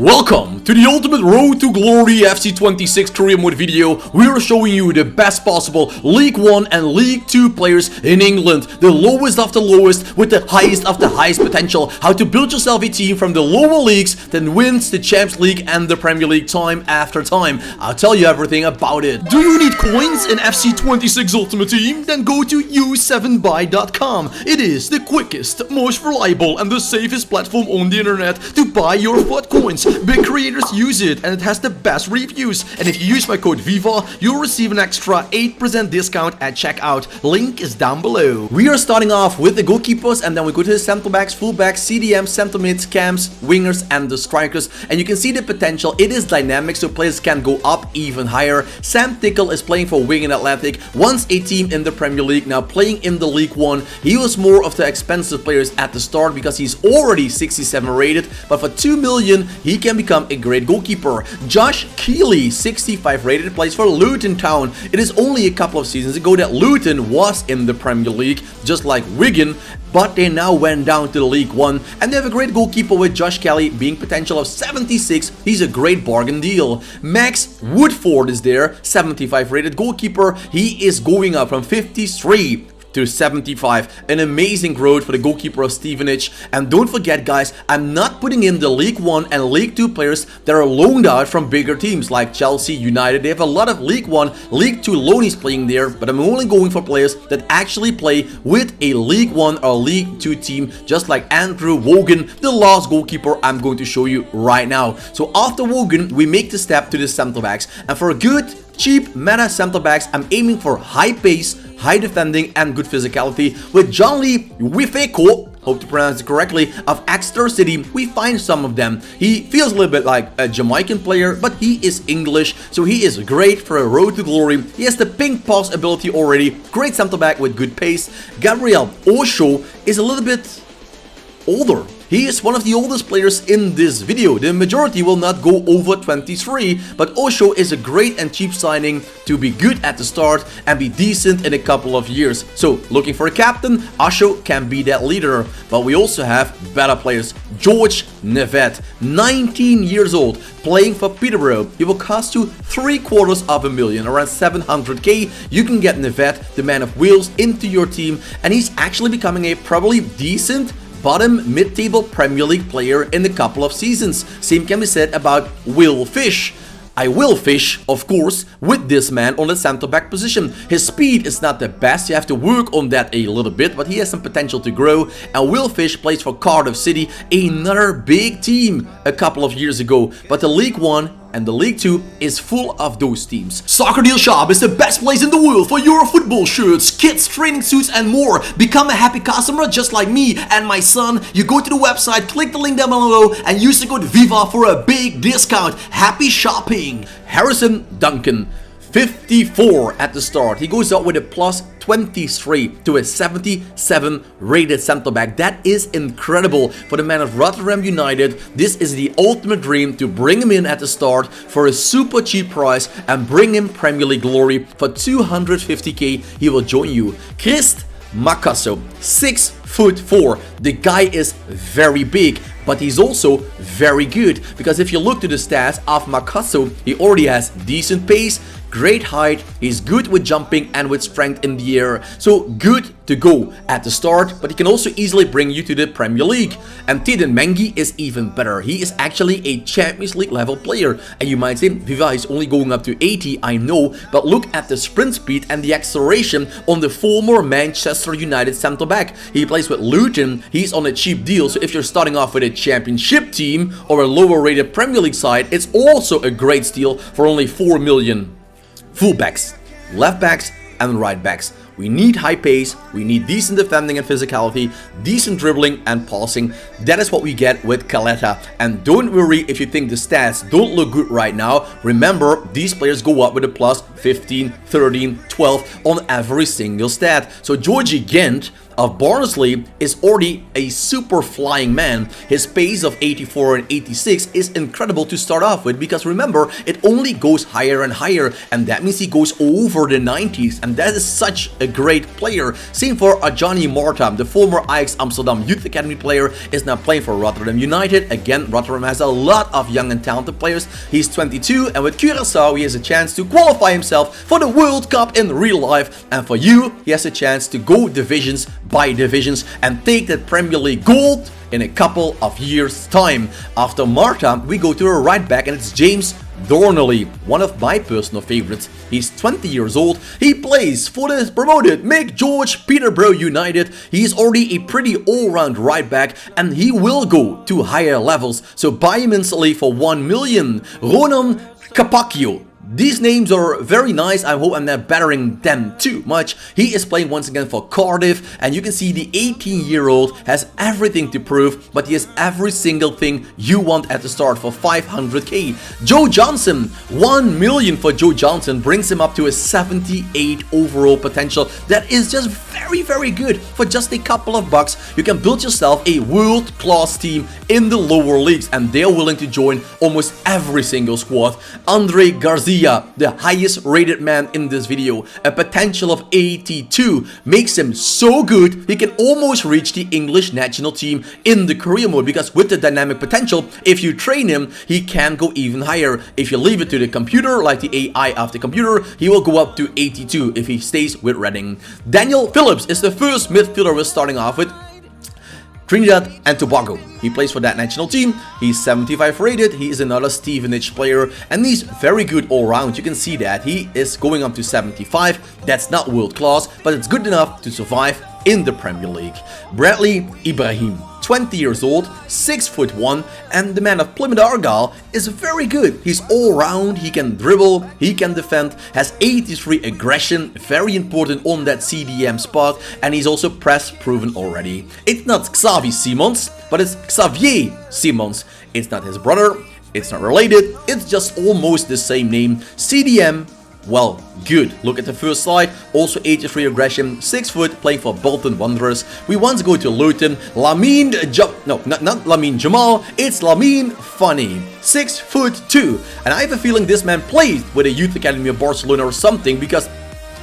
Welcome to the ultimate road to glory FC26 career mode video. We are showing you the best possible League 1 and League 2 players in England. The lowest of the lowest with the highest of the highest potential. How to build yourself a team from the lower leagues that wins the Champions League and the Premier League time after time. I'll tell you everything about it. Do you need coins in FC26 Ultimate Team? Then go to u7buy.com. It is the quickest, most reliable and the safest platform on the internet to buy your FUT coins. Big creators use it and it has the best reviews. And if you use my code VIVA, you'll receive an extra 8% discount at checkout. Link is down below. We are starting off with the goalkeepers and then we go to the centre backs, fullbacks, CDMs, centre mids, cams, wingers and the strikers. And you can see the potential. It is dynamic so players can go up even higher. Sam Tickle is playing for Wigan Athletic, once a team in the Premier League, now playing in the League 1. He was more of the expensive players at the start because he's already 67 rated, but for 2 million he can become a great goalkeeper. Josh Keeley, 65 rated, plays for Luton Town. It is only a couple of seasons ago that Luton was in the Premier League, just like Wigan, but they now went down to the League 1 and they have a great goalkeeper with Josh Kelly being potential of 76. He's a great bargain deal. Max Woodford is there, 75 rated goalkeeper. He is going up from 53 to 75. An amazing growth for the goalkeeper of Stevenage. And don't forget guys, I'm not putting in the League 1 and League 2 players that are loaned out from bigger teams like Chelsea, United. They have a lot of League 1, League 2 loanies playing there, but I'm only going for players that actually play with a League 1 or League 2 team, just like Andrew Wogan, the last goalkeeper I'm going to show you right now. So after Wogan, we make the step to the centre backs, and for a good cheap meta centre backs, I'm aiming for high pace, high defending and good physicality. With John Lee Wifeko, hope to pronounce it correctly, of Exeter City, we find some of them. He feels a little bit like a Jamaican player, but he is English, so he is great for a road to glory. He has the pink pass ability already, great centre back with good pace. Gabriel Osho is a little bit older. He is one of the oldest players in this video. The majority will not go over 23, but Osho is a great and cheap signing to be good at the start and be decent in a couple of years. So looking for a captain, Osho can be that leader. But we also have better players. George Nevet, 19 years old, playing for Peterborough. He will cost you $750,000, around 700k. You can get Nevet, the man of Wales, into your team, and he's actually becoming a probably decent bottom mid-table Premier League player in a couple of seasons. Same can be said about Will Fish. I will fish, of course, with this man on the centre-back position. His speed is not the best, you have to work on that a little bit, but he has some potential to grow. And Will Fish plays for Cardiff City, another big team a couple of years ago. But the League 1 and the League 2 is full of those teams. Soccer Deal Shop is the best place in the world for your football shirts, kits, training suits and more. Become a happy customer just like me and my son. You go to the website, click the link down below and use the code VIVA for a big discount. Happy shopping! Harrison Duncan, 54 at the start. He goes up with a plus 23 to a 77 rated centre back. That is incredible for the man of Rotherham United. This is the ultimate dream to bring him in at the start for a super cheap price and bring him Premier League glory. For 250k he will join you. Christ Makasso, 6'4". The guy is very big, but he's also very good, because if you look to the stats of Makasso, he already has decent pace, great height, he's good with jumping and with strength in the air. So good to go at the start, but he can also easily bring you to the Premier League. And Tiden Mengi is even better. He is actually a Champions League level player. And you might say, Viva is only going up to 80, I know, but look at the sprint speed and the acceleration on the former Manchester United centre back. He plays with Luton, he's on a cheap deal, so if you're starting off with a championship team or a lower rated Premier League side, it's also a great steal for only 4 million. Fullbacks, left backs and right backs. We need high pace, we need decent defending and physicality, decent dribbling and passing. That is what we get with Caleta. And don't worry if you think the stats don't look good right now. Remember, these players go up with a plus 15, 13, 12 on every single stat. So Georgie Gent of Barnsley is already a super flying man. His pace of 84 and 86 is incredible to start off with, because remember, it only goes higher and higher, and that means he goes over the 90s, and that is such a great player. Same for Johnny Martam, the former Ajax Amsterdam Youth Academy player, is now playing for Rotterdam United. Again, Rotterdam has a lot of young and talented players. He's 22, and with Curaçao he has a chance to qualify himself for the World Cup in real life, and for you, he has a chance to go divisions by divisions and take that Premier League gold in a couple of years time. After Marta, we go to a right back, and it's James Dornelly, one of my personal favorites. He's 20 years old. He plays for the promoted Mick George Peterborough United. He's already a pretty all-round right back, and he will go to higher levels. So buy him instantly for 1 million. Ronan Capacchio. These names are very nice. I hope I'm not battering them too much. He is playing once again for Cardiff, and you can see the 18-year-old has everything to prove, but he has every single thing you want at the start for 500k. Joe Johnson, 1 million for Joe Johnson brings him up to a 78 overall potential. That is just very good. For just a couple of bucks, you can build yourself a world-class team in the lower leagues, and they're willing to join almost every single squad. Andre Garcia, the highest rated man in this video, a potential of 82, makes him so good he can almost reach the English national team in the career mode, because with the dynamic potential, if you train him, he can go even higher. If you leave it to the computer, like the AI of the computer, he will go up to 82 if he stays with Reading. Daniel Phillips is the first midfielder we're starting off with. Trinidad and Tobago. He plays for that national team. He's 75 rated. He is another Stevenage player, and he's very good all round. You can see that he is going up to 75. That's not world class, but it's good enough to survive in the Premier League. Bradley Ibrahim, 20 years old, 6'1", and the man of Plymouth Argyle is very good. He's all round, he can dribble, he can defend, has 83 aggression, very important on that CDM spot, and he's also press proven already. It's not Xavi Simons, but it's Xavier Simons. It's not his brother, it's not related, it's just almost the same name. CDM, well, good. Look at the first slide. Also 83 aggression, 6 foot, playing for Bolton Wanderers. We want to go to Luton. Not Lamine Jamal. It's Lamine Funny, 6'2", and I have a feeling this man played with a youth academy of Barcelona or something, because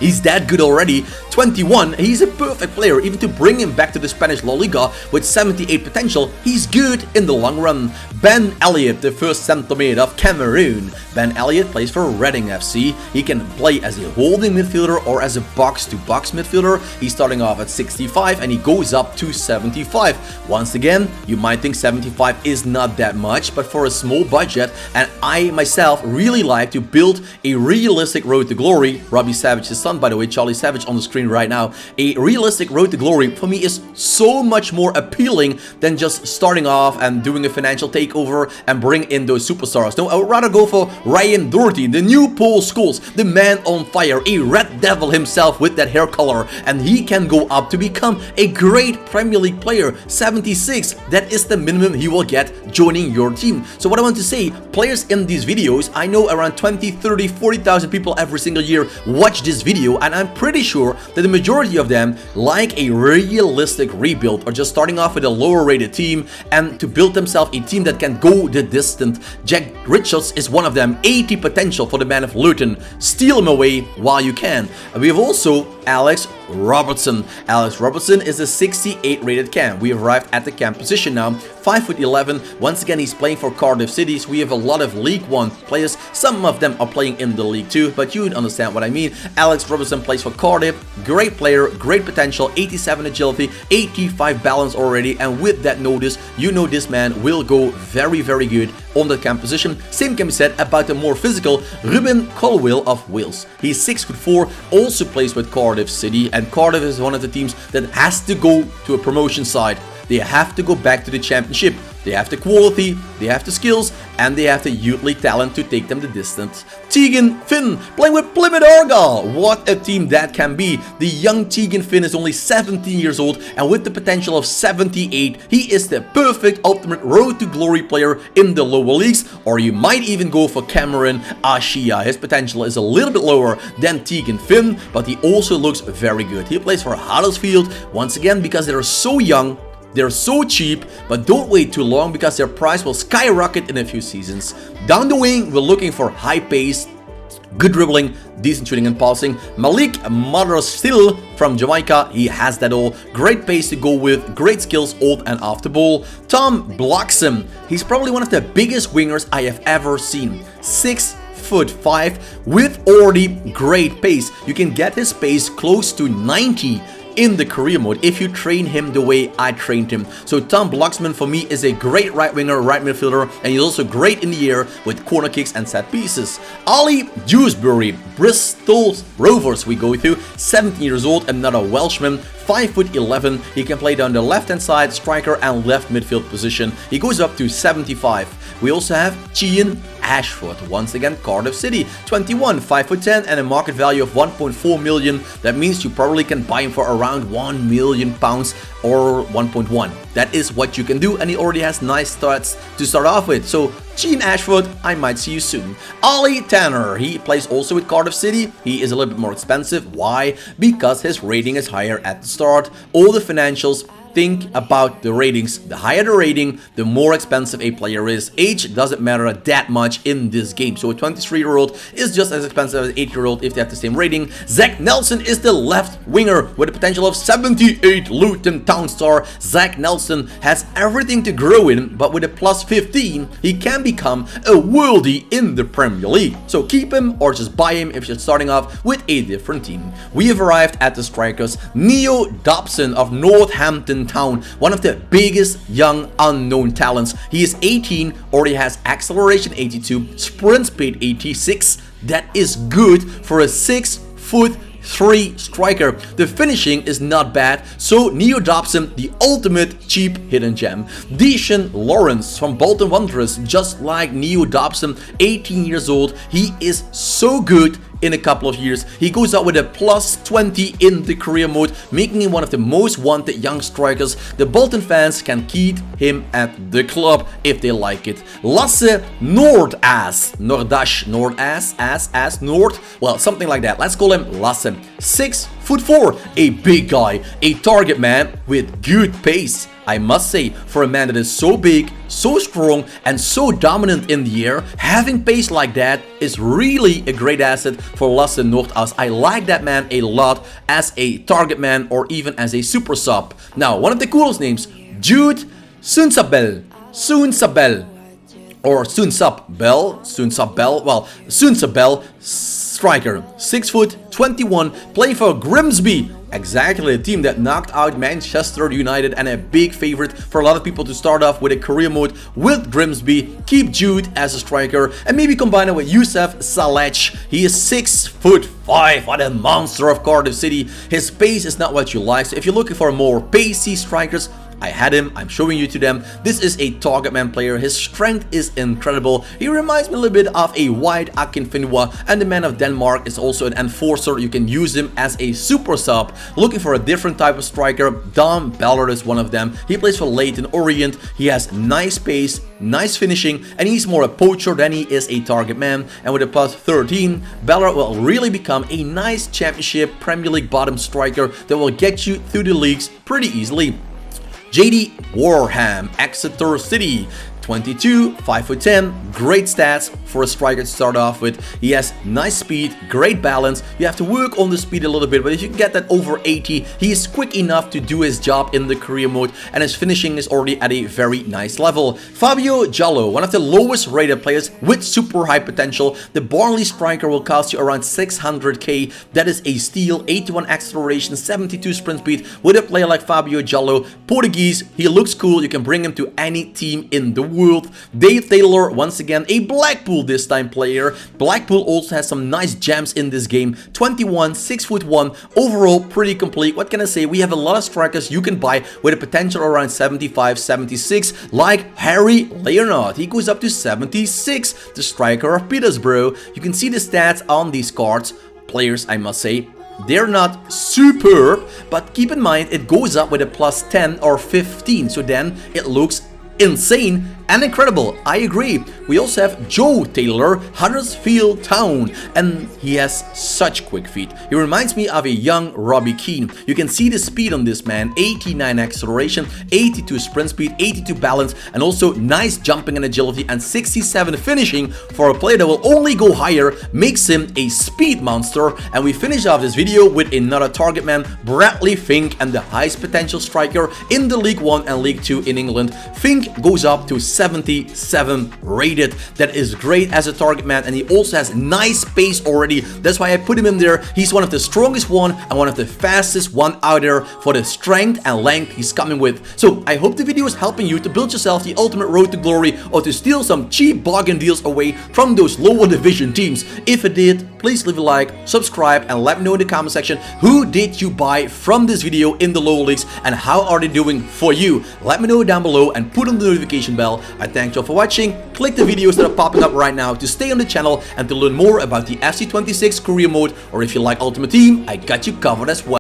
he's that good already. 21, he's a perfect player. Even to bring him back to the Spanish La Liga with 78 potential, he's good in the long run. Ben Elliott, the first centre mid of Cameroon. Ben Elliott plays for Reading FC. He can play as a holding midfielder or as a box-to-box midfielder. He's starting off at 65 and he goes up to 75. Once again, you might think 75 is not that much, but for a small budget, and I myself really like to build a realistic road to glory. Robbie Savage's son, by the way, Charlie Savage, on the screen right now. A realistic road to glory for me is so much more appealing than just starting off and doing a financial takeover and bring in those superstars. No, I would rather go for Ryan Doherty, the new Paul Scholes, the man on fire, a red devil himself with that hair color, and he can go up to become a great Premier League player. 76, that is the minimum he will get joining your team. So what I want to say, players in these videos, I know around 20, 30, 40,000 people every single year watch this video, and I'm pretty sure that the majority of them like a realistic rebuild or just starting off with a lower rated team and to build themselves a team that can go the distance. Jack Richards is one of them. 80 potential for the man of Luton. Steal him away while you can. And we have also Alex Robertson. Alex Robertson is a 68 rated cam. We have arrived at the cam position now. 5'11". Once again, he's playing for Cardiff City. So we have a lot of League One players. Some of them are playing in the League 2, but you understand what I mean. Alex Robertson plays for Cardiff. Great player, great potential. 87 agility, 85 balance already. And with that notice, you know this man will go very, very good on the cam position. Same can be said about the more physical Ruben Colwill of Wales. He's 6'4", also plays with Cardiff City, and Cardiff is one of the teams that has to go to a promotion side. They have to go back to the championship. they have the quality, they have the skills, and they have the youth league talent to take them the distance. Tegan Finn playing with Plymouth Argyle. What a team that can be. The young Tegan Finn is only 17 years old, and with the potential of 78, he is the perfect ultimate road to glory player in the lower leagues. Or you might even go for Cameron Ashia. His potential is a little bit lower than Tegan Finn, but he also looks very good. He plays for Huddersfield once again because they're so young. They're so cheap, but don't wait too long because their price will skyrocket in a few seasons. Down the wing, we're looking for high pace, good dribbling, decent shooting and passing. Malik Madrastil from Jamaica, he has that all. Great pace to go with, great skills on and off the ball. Tom Bloxham, he's probably one of the biggest wingers I have ever seen. 6'5" with already great pace. You can get his pace close to 90 in the career mode if you train him the way I trained him. So Tom Bloxman for me is a great right winger, right midfielder, and he's also great in the air with corner kicks and set pieces. Ali Dewsbury, Bristol Rovers we go to, 17 years old, another Welshman, 5'11". He can play down the left hand side, striker and left midfield position. He goes up to 75. We also have Cian Ashford, once again Cardiff City, 21, 5'10", and a market value of 1.4 million. That means you probably can buy him for around £1 million or 1.1. That is what you can do, and he already has nice stats to start off with. So Cian Ashford, I might see you soon. Ollie Tanner, he plays also with Cardiff City. He is a little bit more expensive. Why? Because his rating is higher at the start. All the financials, think about the ratings. The higher the rating, the more expensive a player is. Age doesn't matter that much in this game. So a 23-year-old is just as expensive as an 8-year-old if they have the same rating. Zach Nelson is the left winger with a potential of 78. Luton Town star Zach Nelson has everything to grow in, but with a plus 15, he can become a worldie in the Premier League. So keep him or just buy him if you're starting off with a different team. We have arrived at the strikers. Neo Dobson of Northampton Town, one of the biggest young unknown talents. He is 18, already has acceleration 82, sprint speed 86. That is good for a 6'3" striker. The finishing is not bad, so Neo Dobson, the ultimate cheap hidden gem. Deshaun Lawrence from Bolton Wanderers, just like Neo Dobson, 18 years old. He is so good. In a couple of years, he goes out with a plus 20 in the career mode, making him one of the most wanted young strikers. The Bolton fans can keep him at the club if they like it. Lasse Nordass, Nord, well, something like that. Let's call him Lasse. 6'4", a big guy, a target man with good pace. I must say, for a man that is so big, so strong, and so dominant in the air, having pace like that is really a great asset for Lasse Nordass. I like that man a lot as a target man or even as a super sub. Now, one of the coolest names, Jude Sunsabel, or Sunsabel, striker, 6'21", playing for Grimsby. Exactly, a team that knocked out Manchester United and a big favorite for a lot of people to start off with a career mode with Grimsby. Keep Jude as a striker and maybe combine it with Youssef Salech. He is 6'5", what a monster of Cardiff City. His pace is not what you like, so if you're looking for more pacey strikers, I had him, I'm showing you to them. This is a target man player. His strength is incredible. He reminds me a little bit of a White Akinfinua, and the man of Denmark is also an enforcer. You can use him as a super sub. Looking for a different type of striker, Dom Ballard is one of them. He plays for Leyton Orient. He has nice pace, nice finishing, and he's more a poacher than he is a target man. And with a plus 13, Ballard will really become a nice championship Premier League bottom striker that will get you through the leagues pretty easily. JD Warham, Exeter City, 22, 5'10", great stats for a striker to start off with. He has nice speed, great balance. You have to work on the speed a little bit, but if you can get that over 80, he is quick enough to do his job in the career mode, and his finishing is already at a very nice level. Fabio Giallo, one of the lowest rated players with super high potential. The Barnley striker will cost you around 600k. That is a steal, 81 acceleration, 72 sprint speed. With a player like Fabio Giallo, Portuguese, he looks cool. You can bring him to any team in the world. worth. Dave Taylor, once again, a Blackpool this time player. Blackpool also has some nice gems in this game. 21, 6'1", overall pretty complete. What can I say? We have a lot of strikers you can buy with a potential around 75, 76, like Harry Leonard. He goes up to 76, the striker of Peterborough. You can see the stats on these cards. Players, I must say, they're not superb, but keep in mind it goes up with a plus 10 or 15, so then it looks insane and incredible. I agree. We also have Joe Taylor, Huddersfield Town, and he has such quick feet. He reminds me of a young Robbie Keane. You can see the speed on this man, 89 acceleration, 82 sprint speed, 82 balance, and also nice jumping and agility, and 67 finishing for a player that will only go higher, makes him a speed monster. And we finish off this video with another target man, Bradley Fink, and the highest potential striker in the League 1 and League 2 in England. Fink goes up to 77 rated. That is great as a target man, and he also has nice pace already. That's why I put him in there. He's one of the strongest one and one of the fastest one out there for the strength and length he's coming with. So I hope the video is helping you to build yourself the ultimate road to glory, or to steal some cheap bargain deals away from those lower division teams. If it did, please leave a like, subscribe, and let me know in the comment section who did you buy from this video in the lower leagues and how are they doing for you. Let me know down below and put on the notification bell. I thank you all for watching. Click the videos that are popping up right now to stay on the channel and to learn more about the FC26 career mode, or if you like Ultimate Team, I got you covered as well.